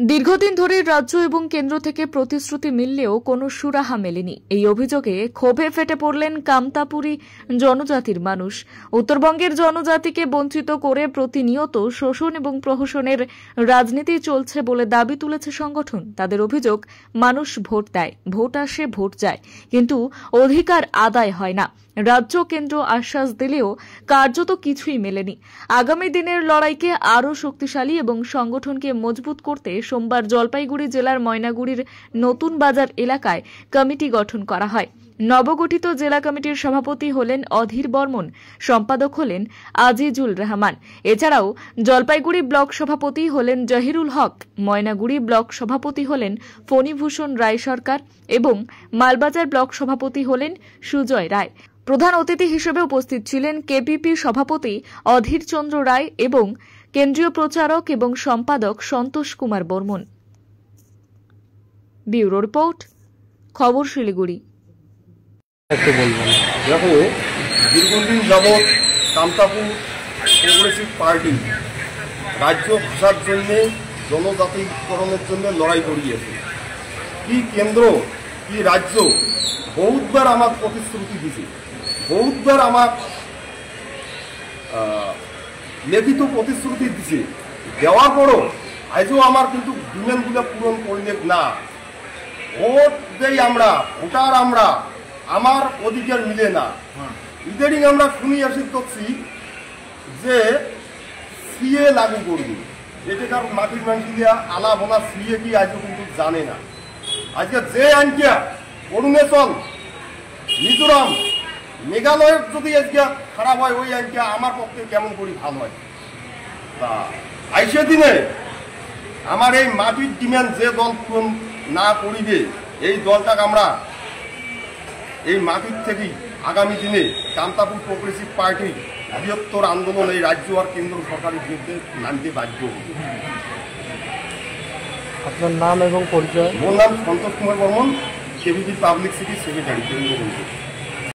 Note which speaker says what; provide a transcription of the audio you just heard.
Speaker 1: দীর্ঘদিন ধরে রাজ্য এবং কেন্দ্র থেকে প্রতিশ্রুতি মিললেও কোনো সুরাহা মেলেনি। এই অভিযোগে ক্ষোভে ফেটে পড়লেন কামতাপুরী জনজাতির মানুষ। উত্তরবঙ্গের জনজাতিকে বঞ্চিত করে প্রতিনিয়ত শোষণ এবং প্রহসনের রাজনীতি চলছে বলে দাবি তুলেছে সংগঠন। তাদের অভিযোগ, মানুষ ভোট দেয়, ভোট আসে, ভোট যায়, কিন্তু অধিকার আদায় হয় না। রাজ্য কেন্দ্র আশ্বাস দিলেও কার্যত কিছুই মেলেনি। আগামী দিনের লড়াইকে আরও শক্তিশালী এবং সংগঠনকে মজবুত করতে সোমবার জলপাইগুড়ি জেলার ময়নাগুড়ির নতুন বাজার এলাকায় কমিটি গঠন করা হয়। নবগঠিত জেলা কমিটির সভাপতি হলেন অধীর বর্মন, সম্পাদক হলেন আজিজুল রহমান। এছাড়াও জলপাইগুড়ি ব্লক সভাপতি হলেন জহিরুল হক, ময়নাগুড়ি ব্লক সভাপতি হলেন ফণীভূষণ রায় সরকার এবং মালবাজার ব্লক সভাপতি হলেন সুজয় রায়। প্রধান অতিথি হিসেবে উপস্থিত ছিলেন কেপিপি সভাপতি অধীর চন্দ্র রায় এবং কেন্দ্রীয় প্রচারক এবং সম্পাদক সন্তোষ কুমার বর্মন। ব্যুরো রিপোর্ট, খবর শিলিগুড়ি।
Speaker 2: দেখো, দীর্ঘদিন যাবৎ কামতাপুর প্রগ্রেসিভ পার্টি রাজ্য ভাষার জন্য, জনজাতিকরণের জন্য লড়াই করিয়েছে। কি কেন্দ্র কি রাজ্য বহুতবার আমার প্রতিশ্রুতি দিছে, বহুতবার আমার লিখিত প্রতিশ্রুতি দিছে, দেওয়ার পরও আজও আমার কিন্তু ডিমান্ডগুলো পূরণ করলে না। ভোট দেই আমরা, ভোটার আমরা, আমার অধিকার মিলে না। ইদানিং আমরা শুনি আসি করছি যে সিএ লাগু করবে, এটাকার মাটির মানুষ দিয়া আলা বোনা সিএ কি আজও কিন্তু জানে না। আজকে যে আইনটা অরুণাচল, মিজোরাম, মেঘালয়ের যদি আজকে খারাপ হয়, ওই আইনটা আমার পক্ষে কেমন করি ভালো হয়। তা আইসে দিনে আমার এই মাটির ডিমান্ড যে দল পূরণ না করিবে, এই দলটাকে আমরা এই মাটির থেকেই আগামী দিনে কামতাপুর প্রগ্রেসিভ পার্টির বৃহত্তর আন্দোলন এই রাজ্য আর কেন্দ্র সরকারের বিরুদ্ধে নামতে বাধ্য হবে।
Speaker 3: আপনার নাম এবং পরিচয়?
Speaker 2: মোর নাম Santosh Kumar Barman, KPP publicity secretary, কেন্দ্র।